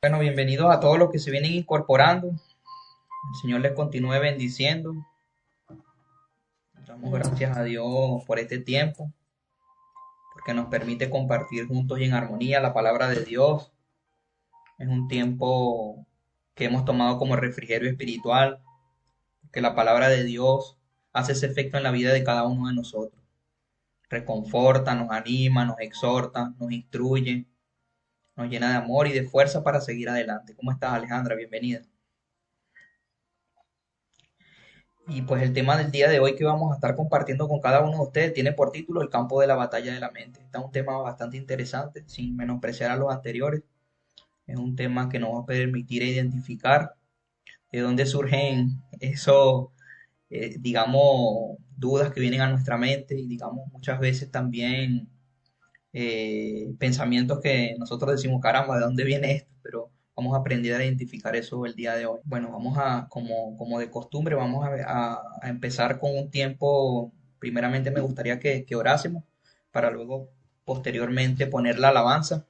Bueno, bienvenidos a todos los que se vienen incorporando. El Señor les continúe bendiciendo. Damos gracias a Dios por este tiempo, porque nos permite compartir juntos y en armonía la palabra de Dios. Es un tiempo que hemos tomado como refrigerio espiritual, que la palabra de Dios hace ese efecto en la vida de cada uno de nosotros. Reconforta, nos anima, nos exhorta, nos instruye, nos llena de amor y de fuerza para seguir adelante. ¿Cómo estás, Alejandra? Bienvenida. Y pues el tema del día de hoy que vamos a estar compartiendo con cada uno de ustedes tiene por título El campo de la batalla de la mente. Está un tema bastante interesante, sin menospreciar a los anteriores. Es un tema que nos va a permitir identificar de dónde surgen esos, digamos, dudas que vienen a nuestra mente y, digamos, muchas veces también pensamientos que nosotros decimos, caramba, ¿de dónde viene esto? Pero vamos a aprender a identificar eso el día de hoy. Bueno, vamos a, como de costumbre, vamos a empezar con un tiempo. Primeramente me gustaría que orásemos para luego posteriormente poner la alabanza.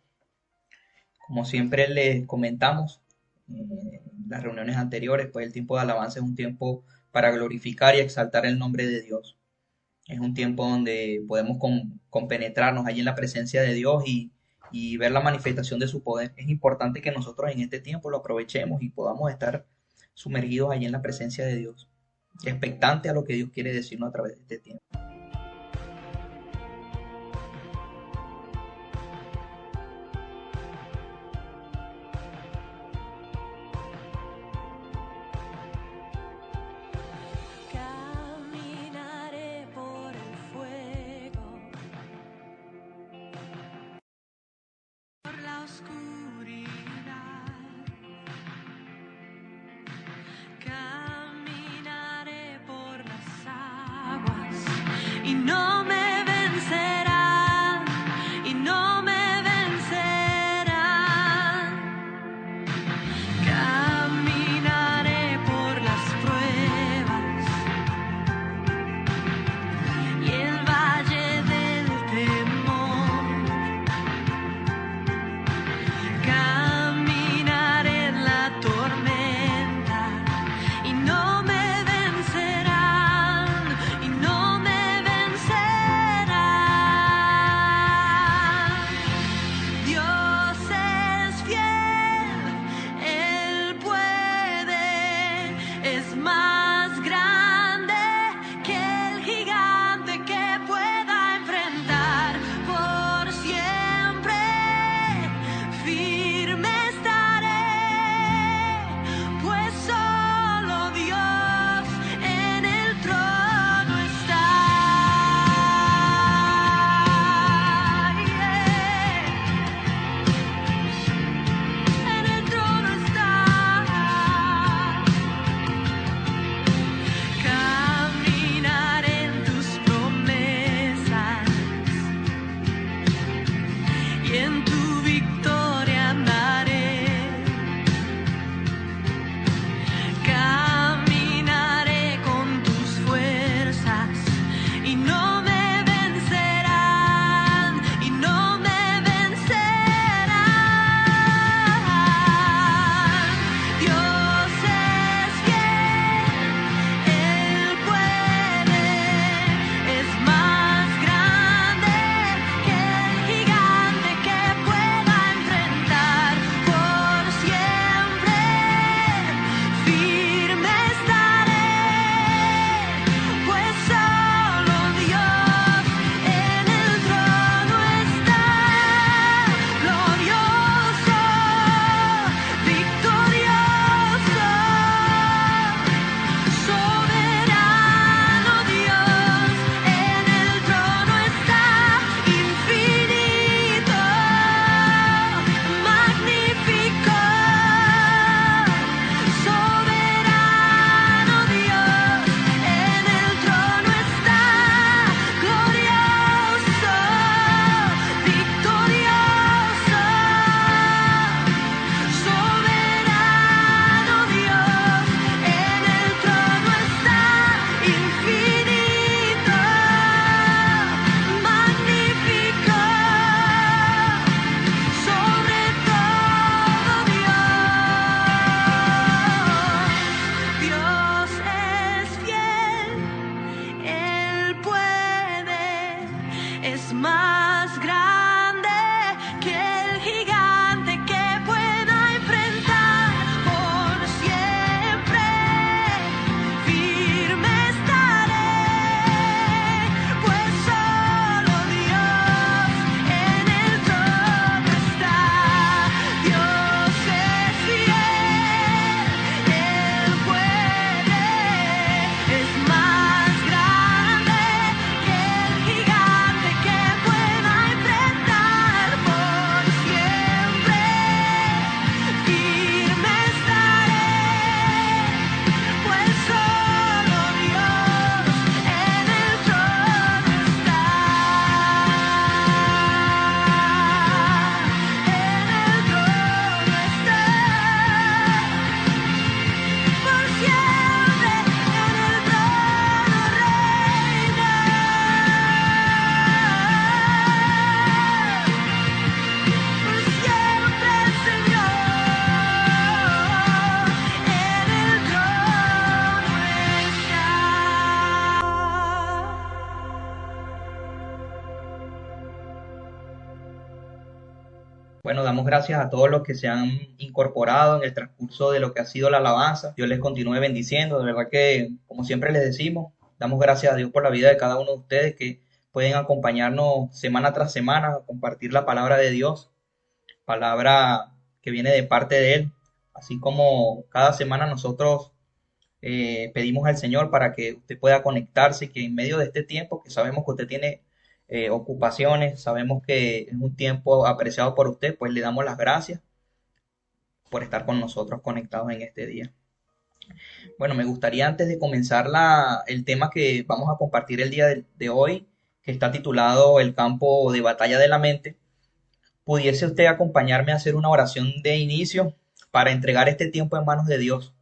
Como siempre les comentamos en las reuniones anteriores, pues el tiempo de alabanza es un tiempo para glorificar y exaltar el nombre de Dios. Es un tiempo donde podemos compenetrarnos allí en la presencia de Dios y ver la manifestación de su poder. Es importante que nosotros en este tiempo lo aprovechemos y podamos estar sumergidos allí en la presencia de Dios, expectante a lo que Dios quiere decirnos a través de este tiempo. Caminaré por el fuego, por la oscuridad. Caminaré por las aguas y no me vencerán, y no me vencerán. Caminaré por las pruebas y el valle del temor. Bueno, damos gracias a todos los que se han incorporado en el transcurso de lo que ha sido la alabanza. Dios les continúe bendiciendo. De verdad que, como siempre les decimos, damos gracias a Dios por la vida de cada uno de ustedes que pueden acompañarnos semana tras semana a compartir la palabra de Dios, palabra que viene de parte de Él. Así como cada semana nosotros pedimos al Señor para que usted pueda conectarse y que en medio de este tiempo, que sabemos que usted tiene ocupaciones, sabemos que es un tiempo apreciado por usted, pues le damos las gracias por estar con nosotros conectados en este día. Bueno, me gustaría antes de comenzar el tema que vamos a compartir el día de hoy, que está titulado El campo de batalla de la mente, pudiese usted acompañarme a hacer una oración de inicio para entregar este tiempo en manos de Dios.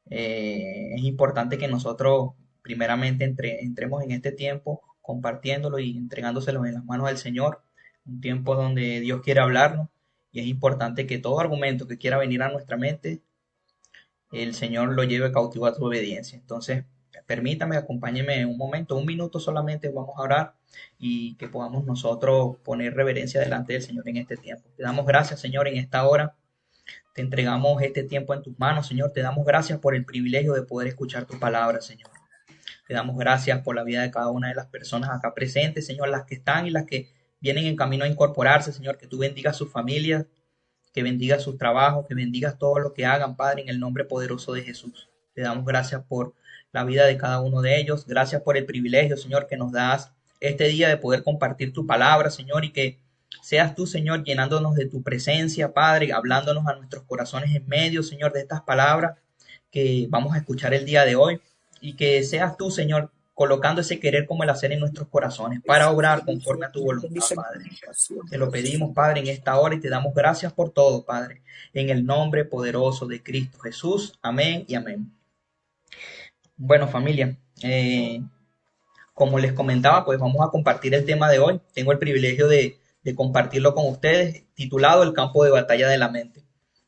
Es importante que nosotros primeramente entremos en este tiempo compartiéndolo y entregándoselo en las manos del Señor, un tiempo donde Dios quiere hablarnos y es importante que todo argumento que quiera venir a nuestra mente, el Señor lo lleve cautivo a su obediencia. Entonces, permítame, acompáñeme un momento, un minuto solamente, vamos a orar y que podamos nosotros poner reverencia delante del Señor en este tiempo. Te damos gracias, Señor, en esta hora. Te entregamos este tiempo en tus manos, Señor. Te damos gracias por el privilegio de poder escuchar tu palabra, Señor. Te damos gracias por la vida de cada una de las personas acá presentes, Señor, las que están y las que vienen en camino a incorporarse, Señor. Que tú bendigas sus familias, que bendigas sus trabajos, que bendigas todo lo que hagan, Padre, en el nombre poderoso de Jesús. Te damos gracias por la vida de cada uno de ellos. Gracias por el privilegio, Señor, que nos das este día de poder compartir tu palabra, Señor, y que seas tú, Señor, llenándonos de tu presencia, Padre, hablándonos a nuestros corazones en medio, Señor, de estas palabras que vamos a escuchar el día de hoy. Y que seas tú, Señor, colocando ese querer como el hacer en nuestros corazones para obrar conforme a tu voluntad, Padre. Te lo pedimos, Padre, en esta hora y te damos gracias por todo, Padre, en el nombre poderoso de Cristo Jesús. Amén y amén. Bueno, familia, como les comentaba, pues vamos a compartir el tema de hoy. Tengo el privilegio de compartirlo con ustedes, titulado El campo de batalla de la mente.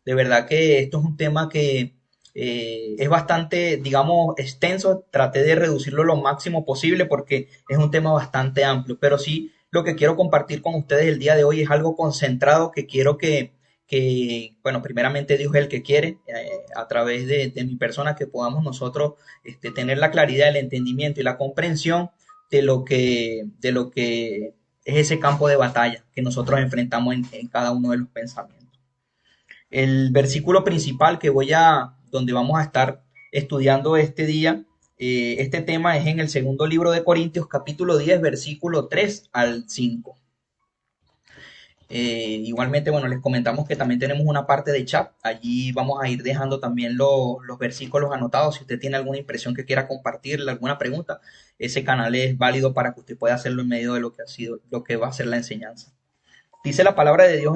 De verdad que esto es un tema que es bastante, digamos, extenso. Traté de reducirlo lo máximo posible porque es un tema bastante amplio, pero sí lo que quiero compartir con ustedes el día de hoy es algo concentrado que quiero bueno, primeramente Dios es el que quiere, a través de mi persona, que podamos nosotros tener la claridad, el entendimiento y la comprensión de lo que es ese campo de batalla que nosotros enfrentamos en cada uno de los pensamientos. El versículo principal donde vamos a estar estudiando este día, este tema es en el segundo libro de Corintios, capítulo 10, versículo 3 al 5. Igualmente, bueno, les comentamos que también tenemos una parte de chat. Allí vamos a ir dejando también los versículos anotados. Si usted tiene alguna impresión que quiera compartirle, alguna pregunta, ese canal es válido para que usted pueda hacerlo en medio de lo que va a ser la enseñanza. Dice la palabra de Dios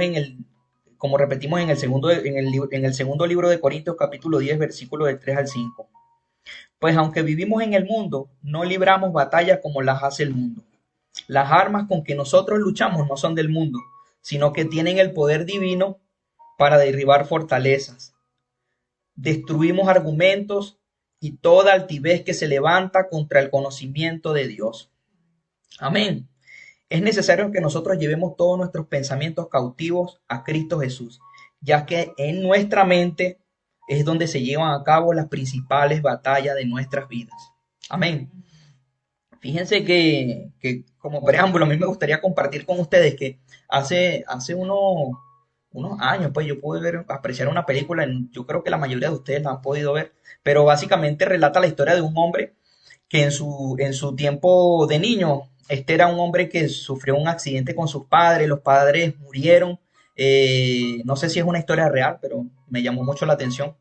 como repetimos en el segundo libro de Corintios, capítulo 10, versículos del 3 al 5. Pues aunque vivimos en el mundo, no libramos batallas como las hace el mundo. Las armas con que nosotros luchamos no son del mundo, sino que tienen el poder divino para derribar fortalezas. Destruimos argumentos y toda altivez que se levanta contra el conocimiento de Dios. Amén. Es necesario que nosotros llevemos todos nuestros pensamientos cautivos a Cristo Jesús, ya que en nuestra mente es donde se llevan a cabo las principales batallas de nuestras vidas. Amén. Fíjense que como preámbulo, a mí me gustaría compartir con ustedes que hace unos años, pues yo pude apreciar una película, yo creo que la mayoría de ustedes la han podido ver, pero básicamente relata la historia de un hombre que en su tiempo de niño, era un hombre que sufrió un accidente con sus padres, los padres murieron. No sé si es una historia real, pero me llamó mucho la atención.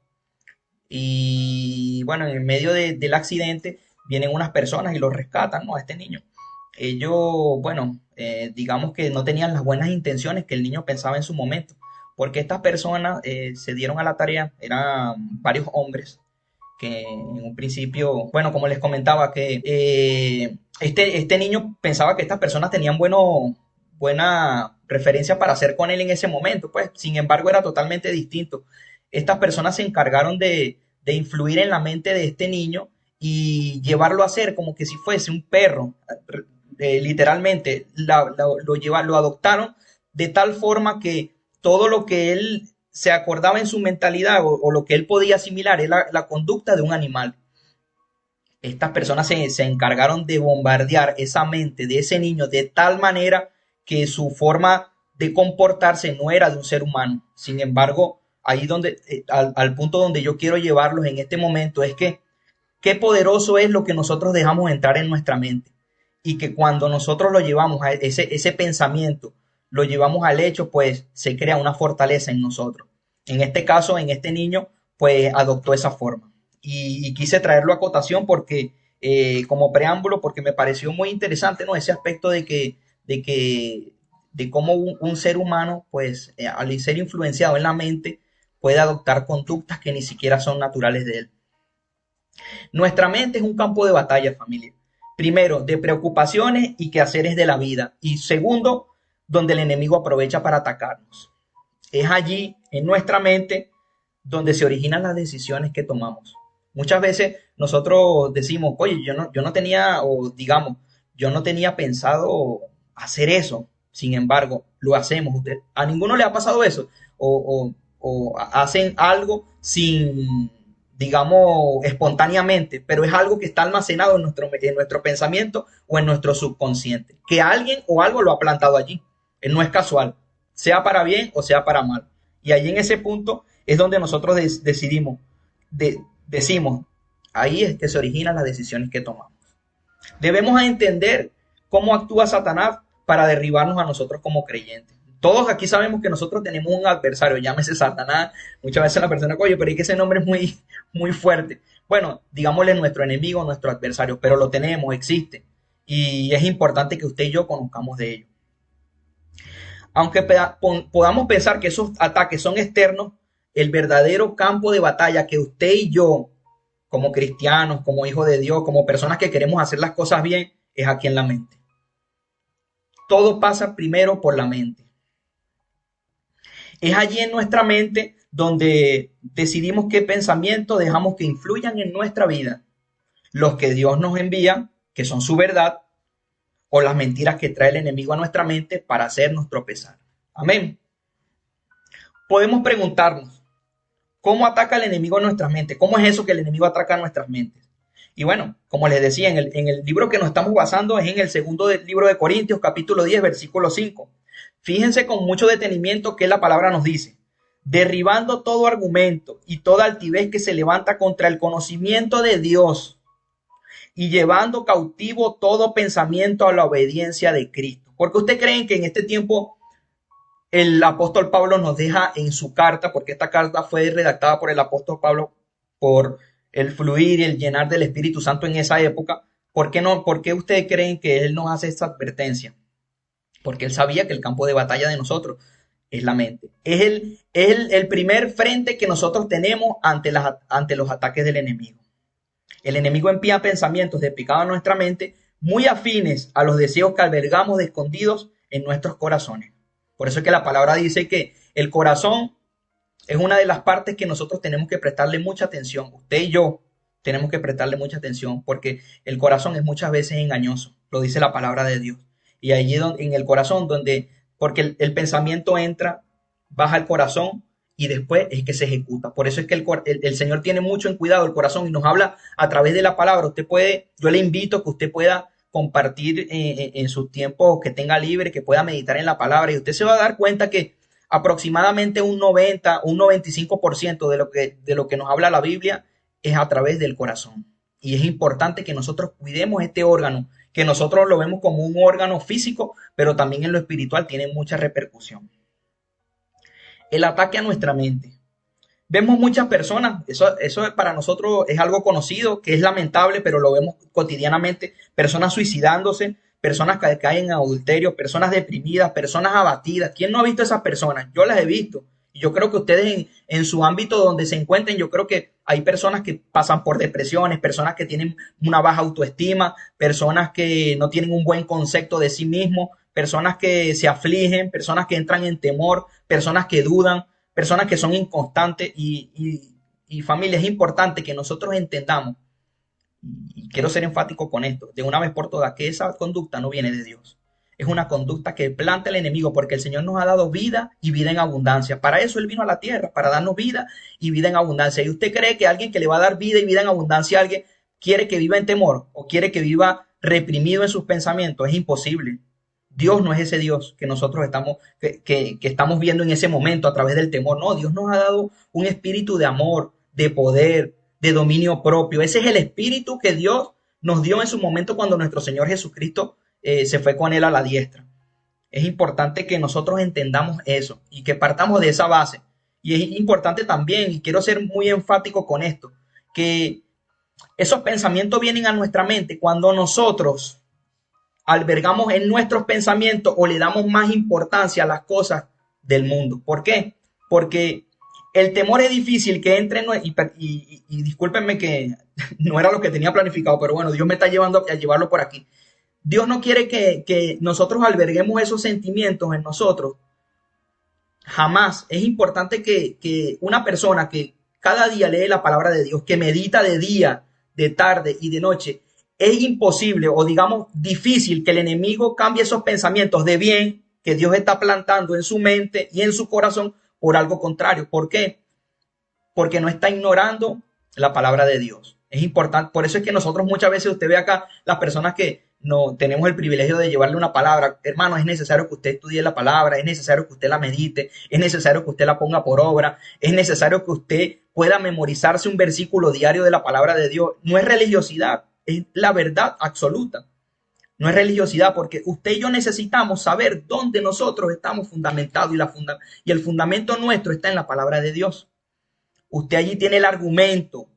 Y bueno, en medio del accidente vienen unas personas y lo rescatan, ¿no?, a este niño. Ellos, bueno, digamos que no tenían las buenas intenciones que el niño pensaba en su momento, porque estas personas se dieron a la tarea, eran varios hombres, que en un principio, bueno, como les comentaba, que este niño pensaba que estas personas tenían buena referencia para hacer con él en ese momento, pues sin embargo era totalmente distinto. Estas personas se encargaron de influir en la mente de este niño y llevarlo a ser como que si fuese un perro, literalmente lo adoptaron de tal forma que todo lo que él se acordaba en su mentalidad o lo que él podía asimilar es la conducta de un animal. Estas personas se encargaron de bombardear esa mente de ese niño de tal manera que su forma de comportarse no era de un ser humano. Sin embargo, ahí donde, al punto donde yo quiero llevarlos en este momento es que qué poderoso es lo que nosotros dejamos entrar en nuestra mente. Y que cuando nosotros lo llevamos a ese pensamiento, lo llevamos al hecho, pues se crea una fortaleza en nosotros. En este caso, en este niño, pues adoptó esa forma. Y quise traerlo a cotación porque, como preámbulo, porque me pareció muy interesante, ¿no? Ese aspecto de cómo un ser humano, pues, al ser influenciado en la mente, puede adoptar conductas que ni siquiera son naturales de él. Nuestra mente es un campo de batalla, familia. Primero, de preocupaciones y quehaceres de la vida. Y segundo, donde el enemigo aprovecha para atacarnos. Es allí, en nuestra mente, donde se originan las decisiones que tomamos. Muchas veces nosotros decimos, oye, yo no tenía, o digamos, yo no tenía pensado hacer eso. Sin embargo, lo hacemos. ¿A ninguno le ha pasado eso? O hacen algo sin, digamos, espontáneamente, pero es algo que está almacenado en nuestro pensamiento o en nuestro subconsciente, que alguien o algo lo ha plantado allí. No es casual, sea para bien o sea para mal. Y allí en ese punto es donde nosotros decimos, ahí es que se originan las decisiones que tomamos. Debemos entender cómo actúa Satanás para derribarnos a nosotros como creyentes. Todos aquí sabemos que nosotros tenemos un adversario, llámese Satanás. Muchas veces la persona, oye, pero es que ese nombre es muy fuerte. Bueno, digámosle nuestro enemigo, nuestro adversario, pero lo tenemos, existe. Y es importante que usted y yo conozcamos de ello. Aunque podamos pensar que esos ataques son externos, el verdadero campo de batalla que usted y yo, como cristianos, como hijos de Dios, como personas que queremos hacer las cosas bien, es aquí en la mente. Todo pasa primero por la mente. Es allí en nuestra mente donde decidimos qué pensamientos dejamos que influyan en nuestra vida. Los que Dios nos envía, que son su verdad, o las mentiras que trae el enemigo a nuestra mente para hacernos tropezar. Amén. Podemos preguntarnos, ¿cómo ataca el enemigo a nuestras mentes? ¿Cómo es eso que el enemigo ataca a nuestras mentes? Y bueno, como les decía, en el libro que nos estamos basando es en el segundo libro de Corintios, capítulo 10, versículo 5. Fíjense con mucho detenimiento que la palabra nos dice, derribando todo argumento y toda altivez que se levanta contra el conocimiento de Dios y llevando cautivo todo pensamiento a la obediencia de Cristo. Porque ustedes creen que en este tiempo el apóstol Pablo nos deja en su carta, porque esta carta fue redactada por el apóstol Pablo por el fluir y el llenar del Espíritu Santo en esa época. ¿Por qué no? ¿Por qué ustedes creen que él nos hace esta advertencia? Porque él sabía que el campo de batalla de nosotros es la mente. Es el primer frente que nosotros tenemos ante los ataques del enemigo. El enemigo envía pensamientos de pecado a nuestra mente muy afines a los deseos que albergamos escondidos en nuestros corazones. Por eso es que la palabra dice que el corazón es una de las partes que nosotros tenemos que prestarle mucha atención. Usted y yo tenemos que prestarle mucha atención porque el corazón es muchas veces engañoso. Lo dice la palabra de Dios. Y allí en el corazón porque el pensamiento entra, baja al corazón y después es que se ejecuta. Por eso es que el Señor tiene mucho en cuidado el corazón y nos habla a través de la palabra. Yo le invito a que usted pueda compartir en sus tiempos que tenga libre, que pueda meditar en la palabra y usted se va a dar cuenta que aproximadamente un 90, un 95% de lo que nos habla la Biblia es a través del corazón. Y es importante que nosotros cuidemos este órgano, que nosotros lo vemos como un órgano físico, pero también en lo espiritual tiene mucha repercusión. El ataque a nuestra mente. Vemos muchas personas, eso para nosotros es algo conocido, que es lamentable, pero lo vemos cotidianamente, personas suicidándose, personas que caen en adulterio, personas deprimidas, personas abatidas. ¿Quién no ha visto esas personas? Yo las he visto. Y yo creo que ustedes en su ámbito donde se encuentren, yo creo que hay personas que pasan por depresiones, personas que tienen una baja autoestima, personas que no tienen un buen concepto de sí mismos, personas que se afligen, personas que entran en temor, personas que dudan, personas que son inconstantes y familia, es importante que nosotros entendamos, y quiero ser enfático con esto, de una vez por todas, que esa conducta no viene de Dios. Es una conducta que planta el enemigo, porque el Señor nos ha dado vida y vida en abundancia. Para eso Él vino a la tierra, para darnos vida y vida en abundancia. ¿Y usted cree que alguien que le va a dar vida y vida en abundancia a alguien quiere que viva en temor o quiere que viva reprimido en sus pensamientos? Es imposible. Dios no es ese Dios que nosotros estamos viendo en ese momento a través del temor. No, Dios nos ha dado un espíritu de amor, de poder, de dominio propio. Ese es el espíritu que Dios nos dio en su momento cuando nuestro Señor Jesucristo se fue con Él a la diestra. Es importante que nosotros entendamos eso y que partamos de esa base. Y es importante también, y quiero ser muy enfático con esto, que esos pensamientos vienen a nuestra mente cuando nosotros albergamos en nuestros pensamientos o le damos más importancia a las cosas del mundo. ¿Por qué? Porque el temor es difícil que entre y discúlpenme que no era lo que tenía planificado, pero bueno, Dios me está llevando a llevarlo por aquí. Dios no quiere que nosotros alberguemos esos sentimientos en nosotros. Jamás. Es importante que una persona que cada día lee la palabra de Dios, que medita de día, de tarde y de noche, es imposible o digamos difícil que el enemigo cambie esos pensamientos de bien que Dios está plantando en su mente y en su corazón por algo contrario. ¿Por qué? Porque no está ignorando la palabra de Dios. Es importante, por eso es que nosotros muchas veces, usted ve acá las personas que no tenemos el privilegio de llevarle una palabra, hermano, es necesario que usted estudie la palabra, es necesario que usted la medite, es necesario que usted la ponga por obra, es necesario que usted pueda memorizarse un versículo diario de la palabra de Dios. No es religiosidad, es la verdad absoluta. No es religiosidad, porque usted y yo necesitamos saber dónde nosotros estamos fundamentados y el fundamento nuestro está en la palabra de Dios. Usted allí tiene el argumento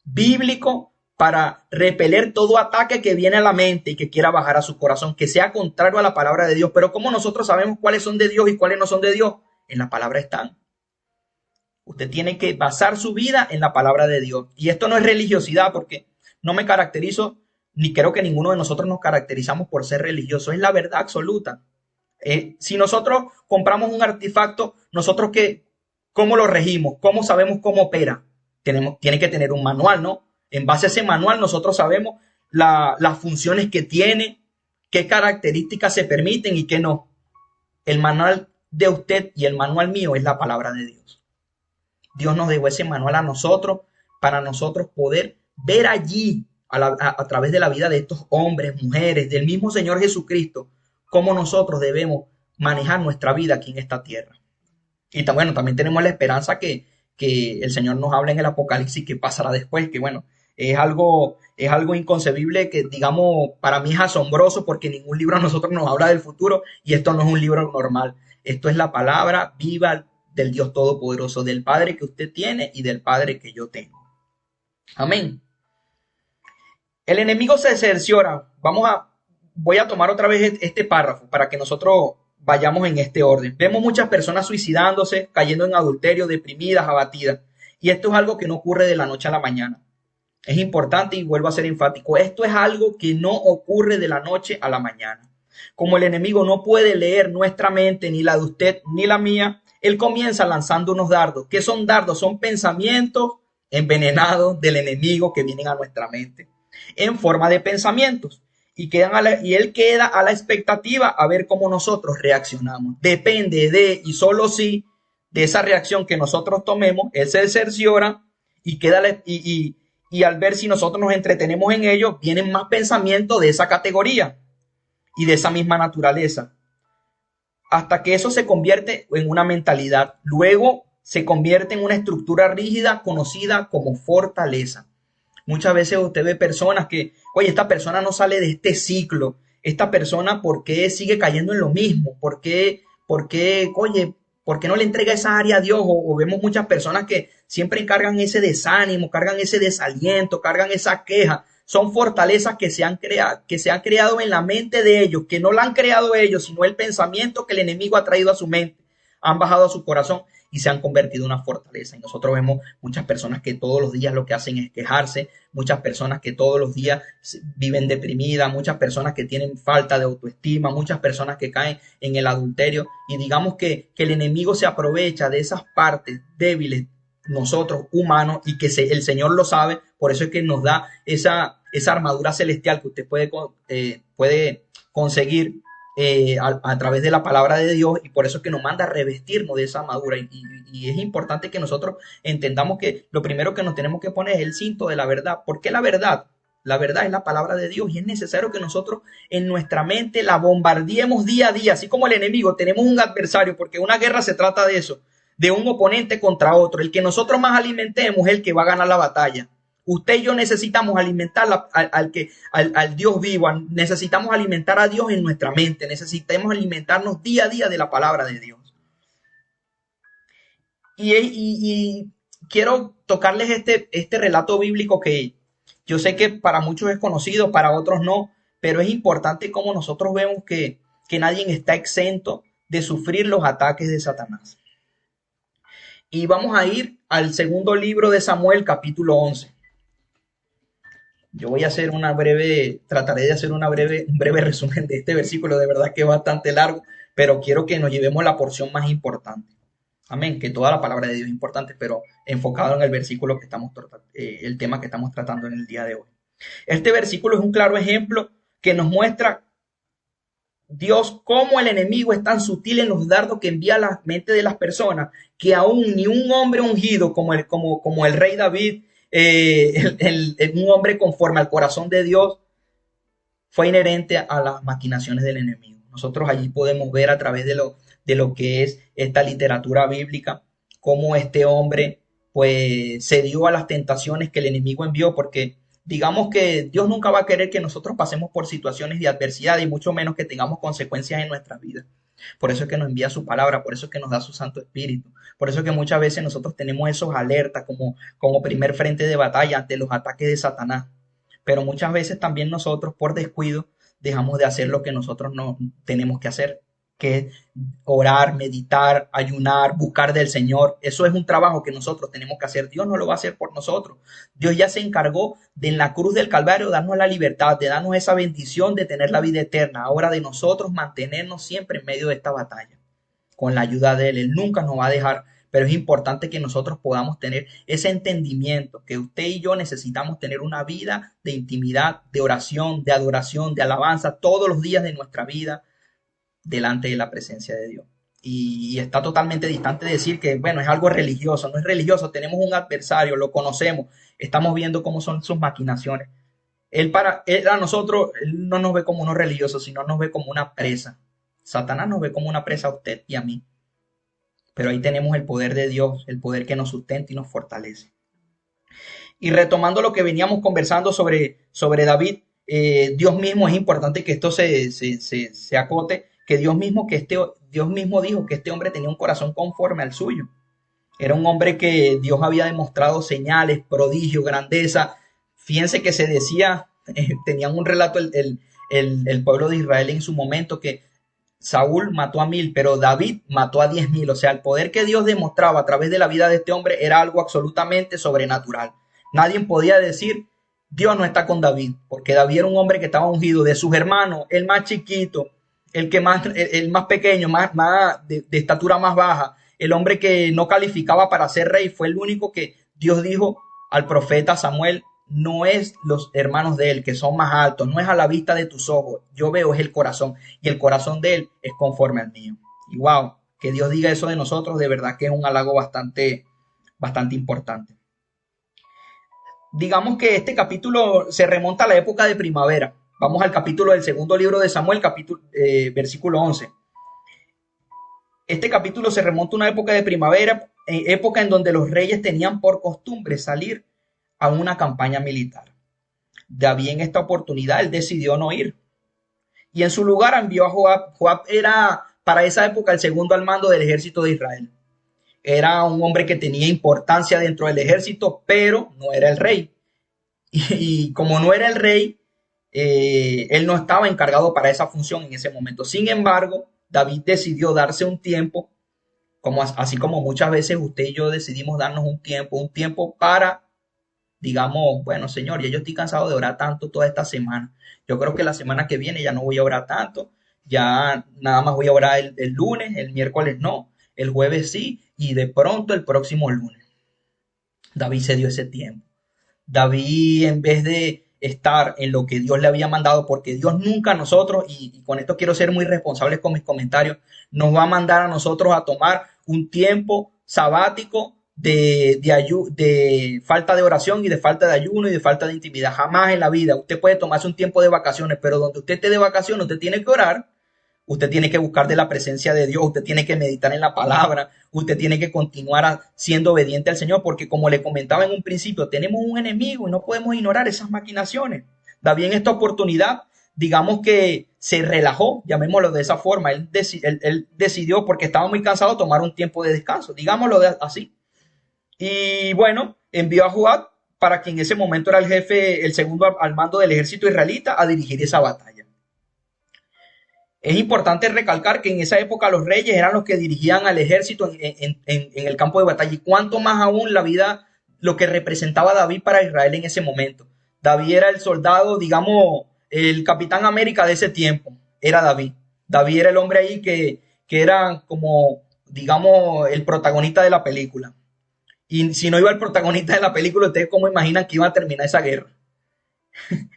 bíblico para repeler todo ataque que viene a la mente y que quiera bajar a su corazón, que sea contrario a la palabra de Dios. Pero ¿cómo nosotros sabemos cuáles son de Dios y cuáles no son de Dios? En la palabra están. Usted tiene que basar su vida en la palabra de Dios. Y esto no es religiosidad, porque no me caracterizo, ni creo que ninguno de nosotros nos caracterizamos por ser religiosos. Es la verdad absoluta. Si nosotros compramos un artefacto, nosotros ¿cómo lo regimos? ¿Cómo sabemos cómo opera? Tiene que tener un manual, ¿no? En base a ese manual nosotros sabemos las funciones que tiene, qué características se permiten y qué no. El manual de usted y el manual mío es la palabra de Dios. Dios nos dejó ese manual a nosotros para nosotros poder ver allí a través de la vida de estos hombres, mujeres, del mismo Señor Jesucristo, cómo nosotros debemos manejar nuestra vida aquí en esta tierra. Y bueno, también tenemos la esperanza que el Señor nos habla en el Apocalipsis que pasará después, que bueno, es algo inconcebible que, digamos, para mí es asombroso porque ningún libro a nosotros nos habla del futuro y esto no es un libro normal. Esto es la palabra viva del Dios Todopoderoso, del Padre que usted tiene y del Padre que yo tengo. Amén. El enemigo se cerciora. Voy a tomar otra vez este párrafo para que nosotros vayamos en este orden. Vemos muchas personas suicidándose, cayendo en adulterio, deprimidas, abatidas. Y esto es algo que no ocurre de la noche a la mañana. Es importante y vuelvo a ser enfático. Esto es algo que no ocurre de la noche a la mañana. Como el enemigo no puede leer nuestra mente, ni la de usted, ni la mía, él comienza lanzando unos dardos. ¿Qué son dardos? Son pensamientos envenenados del enemigo que vienen a nuestra mente en forma de pensamientos. Y él queda a la expectativa a ver cómo nosotros reaccionamos. Depende y solo si de esa reacción que nosotros tomemos, él se cerciora y al ver si nosotros nos entretenemos en ello, vienen más pensamientos de esa categoría y de esa misma naturaleza, hasta que eso se convierte en una mentalidad. Luego se convierte en una estructura rígida conocida como fortaleza. Muchas veces usted ve personas que, oye, esta persona no sale de este ciclo. Esta persona, ¿por qué sigue cayendo en lo mismo? ¿Por qué no le entrega esa área a Dios? O vemos muchas personas que siempre cargan ese desánimo, cargan ese desaliento, cargan esa queja. Son fortalezas que se han creado en la mente de ellos, que no la han creado ellos, sino el pensamiento que el enemigo ha traído a su mente. Han bajado a su corazón y se han convertido en una fortaleza. Y nosotros vemos muchas personas que todos los días lo que hacen es quejarse, muchas personas que todos los días viven deprimidas, muchas personas que tienen falta de autoestima, muchas personas que caen en el adulterio. Y digamos que el enemigo se aprovecha de esas partes débiles, nosotros humanos, y que el Señor lo sabe. Por eso es que nos da esa armadura celestial que usted puede conseguir a través de la palabra de Dios, y por eso es que nos manda a revestirnos de esa armadura. Y es importante que nosotros entendamos que lo primero que nos tenemos que poner es el cinto de la verdad. ¿Por qué la verdad? La verdad es la palabra de Dios y es necesario que nosotros en nuestra mente la bombardeemos día a día, así como el enemigo. Tenemos un adversario, porque una guerra se trata de eso, de un oponente contra otro. El que nosotros más alimentemos es el que va a ganar la batalla. Usted y yo necesitamos alimentar al Dios vivo, necesitamos alimentar a Dios en nuestra mente, necesitamos alimentarnos día a día de la palabra de Dios. Y quiero tocarles este relato bíblico que yo sé que para muchos es conocido, para otros no, pero es importante como nosotros vemos que nadie está exento de sufrir los ataques de Satanás. Y vamos a ir al segundo libro de Samuel, capítulo 11. Yo voy a hacer trataré de hacer un breve resumen de este versículo, de verdad que es bastante largo, pero quiero que nos llevemos la porción más importante. Amén, que toda la palabra de Dios es importante, pero enfocado en el versículo que estamos tratando, el tema que estamos tratando en el día de hoy. Este versículo es un claro ejemplo que nos muestra Dios cómo el enemigo es tan sutil en los dardos que envía a la mente de las personas, que aún ni un hombre ungido como el rey David, un hombre conforme al corazón de Dios, fue inherente a las maquinaciones del enemigo. Nosotros allí podemos ver a través de lo que es esta literatura bíblica, cómo este hombre pues se dio a las tentaciones que el enemigo envió, porque digamos que Dios nunca va a querer que nosotros pasemos por situaciones de adversidad y mucho menos que tengamos consecuencias en nuestras vidas. Por eso es que nos envía su palabra, por eso es que nos da su Santo Espíritu, por eso es que muchas veces nosotros tenemos esos alertas como primer frente de batalla ante los ataques de Satanás. Pero muchas veces también nosotros por descuido dejamos de hacer lo que nosotros no tenemos que hacer, que es orar, meditar, ayunar, buscar del Señor. Eso es un trabajo que nosotros tenemos que hacer. Dios no lo va a hacer por nosotros. Dios ya se encargó de en la cruz del Calvario darnos la libertad, de darnos esa bendición de tener la vida eterna. Ahora de nosotros mantenernos siempre en medio de esta batalla. Con la ayuda de Él, Él nunca nos va a dejar. Pero es importante que nosotros podamos tener ese entendimiento, que usted y yo necesitamos tener una vida de intimidad, de oración, de adoración, de alabanza, todos los días de nuestra vida delante de la presencia de Dios. Y está totalmente distante de decir que, bueno, es algo religioso. No es religioso, tenemos un adversario, lo conocemos, estamos viendo cómo son sus maquinaciones. Él a nosotros, Él no nos ve como unos religiosos, sino nos ve como una presa. Satanás nos ve como una presa a usted y a mí. Pero ahí tenemos el poder de Dios, el poder que nos sustenta y nos fortalece. Y retomando lo que veníamos conversando sobre David, Dios mismo, es importante que esto se acote, que Dios mismo dijo que este hombre tenía un corazón conforme al suyo. Era un hombre que Dios había demostrado señales, prodigios, grandeza. Fíjense que se decía, tenían un relato el pueblo de Israel en su momento, que Saúl mató a 1000, pero David mató a 10,000. O sea, el poder que Dios demostraba a través de la vida de este hombre era algo absolutamente sobrenatural. Nadie podía decir, Dios no está con David, porque David era un hombre que estaba ungido. De sus hermanos, el más chiquito, el más pequeño, más de estatura más baja, el hombre que no calificaba para ser rey, fue el único que Dios dijo al profeta Samuel, no es los hermanos de él que son más altos, no es a la vista de tus ojos, yo veo es el corazón, y el corazón de él es conforme al mío. Y wow, que Dios diga eso de nosotros, de verdad que es un halago bastante importante. Digamos que este capítulo se remonta a la época de primavera. Vamos al capítulo del segundo libro de Samuel, versículo 11. Este capítulo se remonta a una época de primavera, época en donde los reyes tenían por costumbre salir a una campaña militar. David en esta oportunidad, él decidió no ir. Y en su lugar envió a Joab. Joab era para esa época el segundo al mando del ejército de Israel. Era un hombre que tenía importancia dentro del ejército, pero no era el rey. Y como no era el rey, él no estaba encargado para esa función en ese momento. Sin embargo, David decidió darse un tiempo, así como muchas veces usted y yo decidimos darnos un tiempo para, digamos, bueno, Señor, ya yo estoy cansado de orar tanto toda esta semana. Yo creo que la semana que viene ya no voy a orar tanto, ya nada más voy a orar el lunes, el miércoles no, el jueves sí, y de pronto el próximo lunes. David se dio ese tiempo. David, en vez de estar en lo que Dios le había mandado, porque Dios nunca a nosotros, y con esto quiero ser muy responsable con mis comentarios, nos va a mandar a nosotros a tomar un tiempo sabático de falta de oración y de falta de ayuno y de falta de intimidad. Jamás en la vida. Usted puede tomarse un tiempo de vacaciones, pero donde usted esté de vacaciones, usted tiene que orar. Usted tiene que buscar de la presencia de Dios, usted tiene que meditar en la palabra, usted tiene que continuar siendo obediente al Señor, porque como le comentaba en un principio, tenemos un enemigo y no podemos ignorar esas maquinaciones. David en esta oportunidad, digamos que se relajó, llamémoslo de esa forma, él decidió, porque estaba muy cansado, tomar un tiempo de descanso, digámoslo así. Y bueno, envió a Joab, para que en ese momento era el jefe, el segundo al mando del ejército israelita, a dirigir esa batalla. Es importante recalcar que en esa época los reyes eran los que dirigían al ejército en el campo de batalla, y cuanto más aún la vida, lo que representaba David para Israel en ese momento. David era el soldado, digamos, el Capitán América de ese tiempo, era David. David era el hombre ahí que era como, digamos, el protagonista de la película. Y si no iba el protagonista de la película, ¿ustedes cómo imaginan que iba a terminar esa guerra?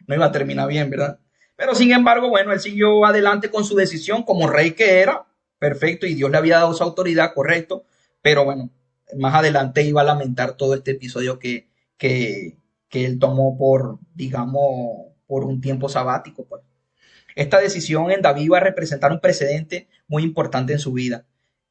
No iba a terminar bien, ¿verdad? Pero sin embargo, bueno, él siguió adelante con su decisión como rey que era, perfecto, y Dios le había dado esa autoridad, correcto, pero bueno, más adelante iba a lamentar todo este episodio que él tomó por, digamos, por un tiempo sabático, pues. Esta decisión en David iba a representar un precedente muy importante en su vida.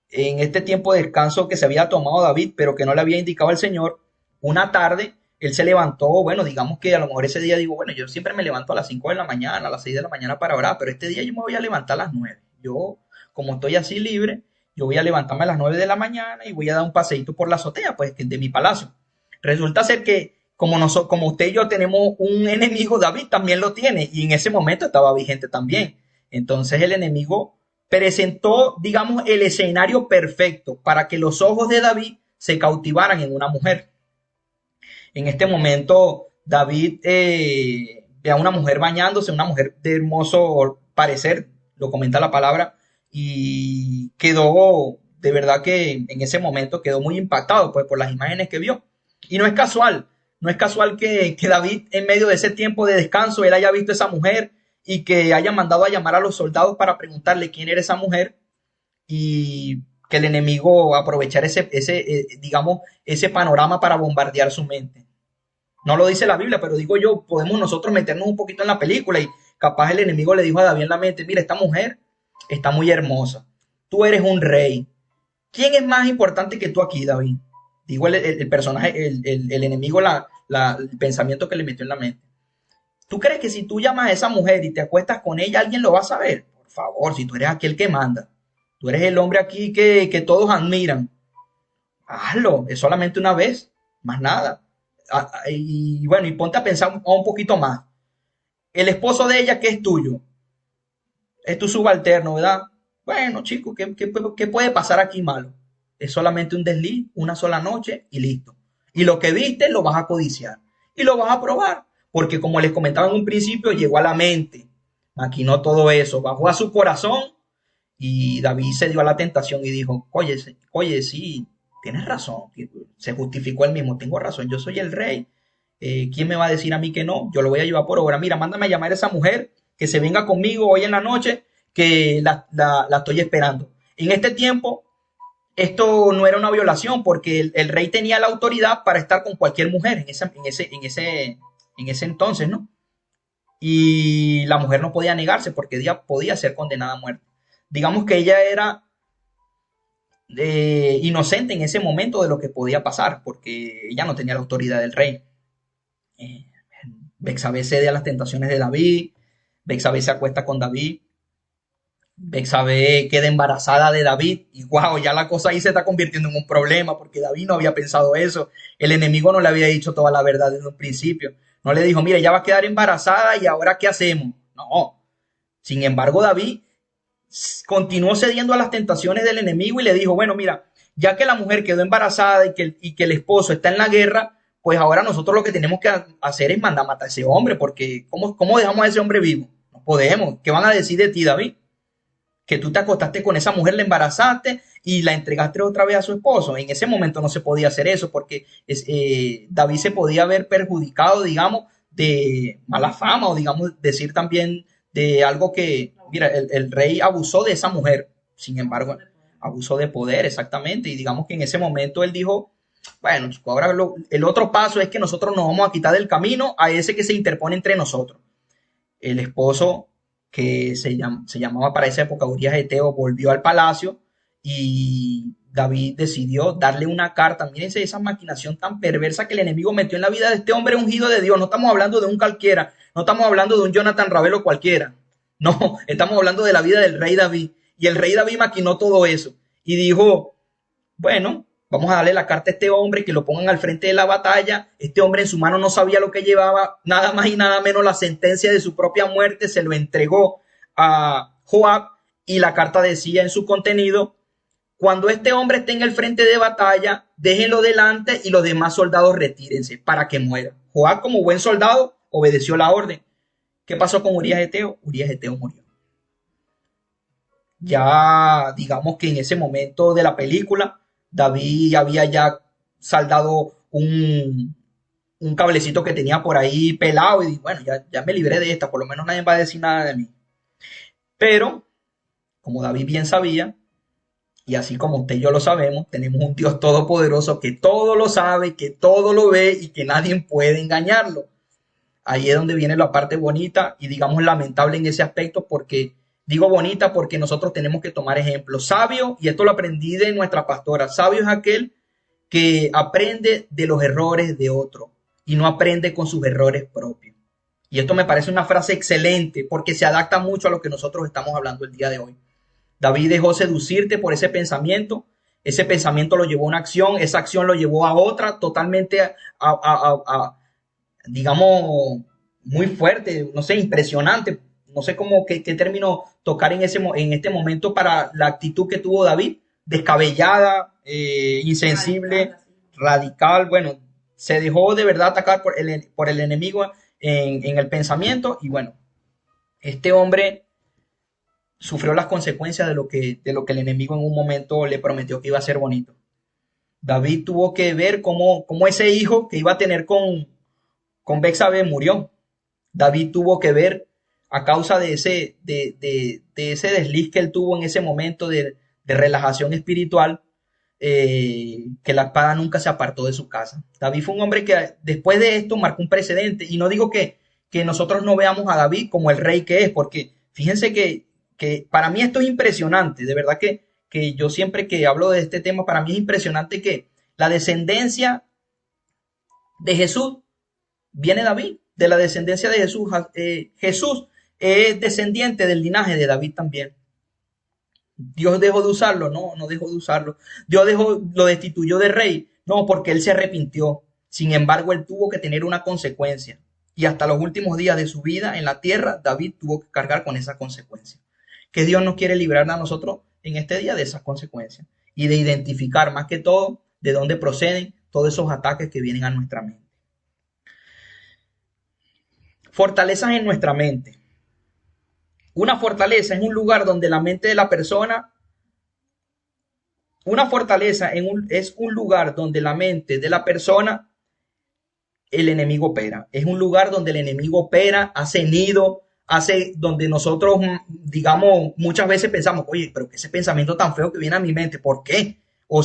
En este tiempo de descanso que se había tomado David, pero que no le había indicado el Señor, una tarde él se levantó, bueno, digamos que a lo mejor ese día digo, bueno, yo siempre me levanto a las 5 de la mañana, a las 6 de la mañana para orar, pero este día yo me voy a levantar a las 9. Yo, como estoy así libre, yo voy a levantarme a las 9 de la mañana y voy a dar un paseíto por la azotea, pues, de mi palacio. Resulta ser que, como usted y yo tenemos un enemigo, David también lo tiene, y en ese momento estaba vigente también. Entonces el enemigo presentó, digamos, el escenario perfecto para que los ojos de David se cautivaran en una mujer. En este momento, David ve a una mujer bañándose, una mujer de hermoso parecer, lo comenta la palabra, y quedó, de verdad que en ese momento quedó muy impactado, pues, por las imágenes que vio. Y no es casual que David, en medio de ese tiempo de descanso, él haya visto a esa mujer y que haya mandado a llamar a los soldados para preguntarle quién era esa mujer, y que el enemigo aprovechara digamos, ese panorama para bombardear su mente. No lo dice la Biblia, pero digo yo, podemos nosotros meternos un poquito en la película, y capaz el enemigo le dijo a David en la mente, mira, esta mujer está muy hermosa, tú eres un rey, ¿quién es más importante que tú aquí, David? Digo el personaje, el enemigo, el pensamiento que le metió en la mente. ¿Tú crees que si tú llamas a esa mujer y te acuestas con ella, alguien lo va a saber? Por favor, si tú eres aquel que manda, tú eres el hombre aquí que todos admiran, hazlo, es solamente una vez, más nada. Y bueno, y ponte a pensar un poquito más. El esposo de ella, que es tuyo, es tu subalterno, ¿verdad? Bueno, chicos, ¿qué puede pasar aquí malo? Es solamente un desliz, una sola noche y listo. Y lo que viste lo vas a codiciar y lo vas a probar, porque como les comentaba en un principio, llegó a la mente, maquinó todo eso, bajó a su corazón, y David se dio a la tentación y dijo, oye, sí, tienes razón. Se justificó él mismo, tengo razón, yo soy el rey. ¿Quién me va a decir a mí que no? Yo lo voy a llevar por obra. Mira, mándame a llamar a esa mujer que se venga conmigo hoy en la noche, que la estoy esperando. En este tiempo, esto no era una violación, porque el rey tenía la autoridad para estar con cualquier mujer en ese entonces, ¿no? Y la mujer no podía negarse, porque ella podía ser condenada a muerte. Digamos que ella era inocente en ese momento de lo que podía pasar, porque ella no tenía la autoridad del rey. Betsabé cede a las tentaciones de David, Betsabé se acuesta con David, Betsabé queda embarazada de David, y wow, ya la cosa ahí se está convirtiendo en un problema, porque David no había pensado eso. El enemigo no le había dicho toda la verdad desde un principio. No le dijo, mira, ya va a quedar embarazada y ahora ¿qué hacemos? No. Sin embargo, David continuó cediendo a las tentaciones del enemigo y le dijo, bueno, mira, ya que la mujer quedó embarazada y que el esposo está en la guerra, pues ahora nosotros lo que tenemos que hacer es mandar a matar a ese hombre, porque ¿cómo dejamos a ese hombre vivo? No podemos. ¿Qué van a decir de ti, David? Que tú te acostaste con esa mujer, la embarazaste y la entregaste otra vez a su esposo. En ese momento no se podía hacer eso, porque David se podía ver perjudicado, digamos, de mala fama o digamos decir también de algo que, mira, el rey abusó de esa mujer, sin embargo, abusó de poder exactamente y digamos que en ese momento él dijo, bueno, chico, ahora el otro paso es que nosotros nos vamos a quitar del camino a ese que se interpone entre nosotros. El esposo que se llamaba para esa época Urías Eteo volvió al palacio y David decidió darle una carta. Mírense esa maquinación tan perversa que el enemigo metió en la vida de este hombre ungido de Dios. No estamos hablando de un cualquiera, no estamos hablando de un Jonathan Ravelo cualquiera. No, estamos hablando de la vida del rey David. Y el rey David maquinó todo eso y dijo, bueno, vamos a darle la carta a este hombre, que lo pongan al frente de la batalla. Este hombre en su mano no sabía lo que llevaba, nada más y nada menos la sentencia de su propia muerte, se lo entregó a Joab y la carta decía en su contenido, cuando este hombre esté en el frente de batalla, déjenlo delante y los demás soldados retírense para que muera. Joab, como buen soldado, obedeció la orden. ¿Qué pasó con Urías Eteo? Urías Eteo murió. Ya digamos que en ese momento de la película, David había ya saldado un cablecito que tenía por ahí pelado y bueno, ya me libré de esta, por lo menos nadie va a decir nada de mí. Pero, como David bien sabía, y así como usted y yo lo sabemos, tenemos un Dios todopoderoso que todo lo sabe, que todo lo ve y que nadie puede engañarlo. Ahí es donde viene la parte bonita y digamos lamentable en ese aspecto porque digo bonita porque nosotros tenemos que tomar ejemplo. Sabio, y esto lo aprendí de nuestra pastora, sabio es aquel que aprende de los errores de otro y no aprende con sus errores propios. Y esto me parece una frase excelente porque se adapta mucho a lo que nosotros estamos hablando el día de hoy. David dejó seducirte por ese pensamiento lo llevó a una acción, esa acción lo llevó a otra totalmente digamos, muy fuerte, no sé, impresionante. No sé cómo qué término tocar en este momento para la actitud que tuvo David, descabellada, insensible, radical. Bueno, se dejó de verdad atacar por el enemigo en el pensamiento y bueno, este hombre sufrió las consecuencias de lo que el enemigo en un momento le prometió que iba a ser bonito. David tuvo que ver cómo ese hijo que iba a tener con Bexabe murió. David tuvo que ver a causa de ese desliz que él tuvo en ese momento de relajación espiritual, que la espada nunca se apartó de su casa. David fue un hombre que después de esto marcó un precedente. Y no digo que nosotros no veamos a David como el rey que es, porque fíjense que para mí esto es impresionante. De verdad que yo siempre que hablo de este tema, para mí es impresionante que la descendencia de Jesús viene David, de la descendencia de Jesús. Jesús es descendiente del linaje de David también. Dios dejó de usarlo, no dejó de usarlo. Dios lo destituyó de rey, no, porque él se arrepintió. Sin embargo, él tuvo que tener una consecuencia. Y hasta los últimos días de su vida en la tierra, David tuvo que cargar con esa consecuencia. Que Dios nos quiere librar a nosotros en este día de esas consecuencias y de identificar más que todo de dónde proceden todos esos ataques que vienen a nuestra mente. Fortalezas en nuestra mente. Una fortaleza es un lugar donde la mente de la persona, una fortaleza es un lugar donde la mente de la persona, el enemigo opera. Es un lugar donde el enemigo opera, hace nido, donde nosotros, digamos, muchas veces pensamos, oye, pero que ese pensamiento tan feo que viene a mi mente, ¿por qué? O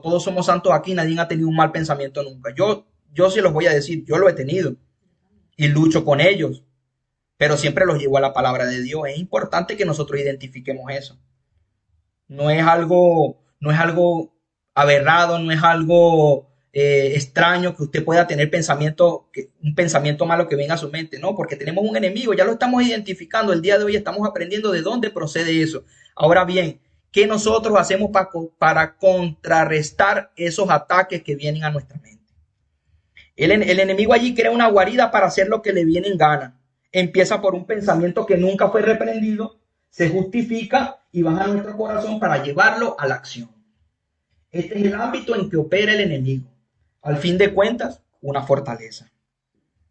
todos somos santos aquí, nadie ha tenido un mal pensamiento nunca. Yo sí los voy a decir, yo lo he tenido y lucho con ellos, pero siempre los llevo a la palabra de Dios. Es importante que nosotros identifiquemos eso. No es algo aberrado, no es algo extraño que usted pueda tener un pensamiento malo que venga a su mente, no, porque tenemos un enemigo, ya lo estamos identificando. El día de hoy estamos aprendiendo de dónde procede eso. Ahora bien, ¿qué nosotros hacemos para contrarrestar esos ataques que vienen a nuestra mente? El enemigo allí crea una guarida para hacer lo que le viene en gana. Empieza por un pensamiento que nunca fue reprendido, se justifica y baja a nuestro corazón para llevarlo a la acción. Este es el ámbito en que opera el enemigo. Al fin de cuentas, una fortaleza.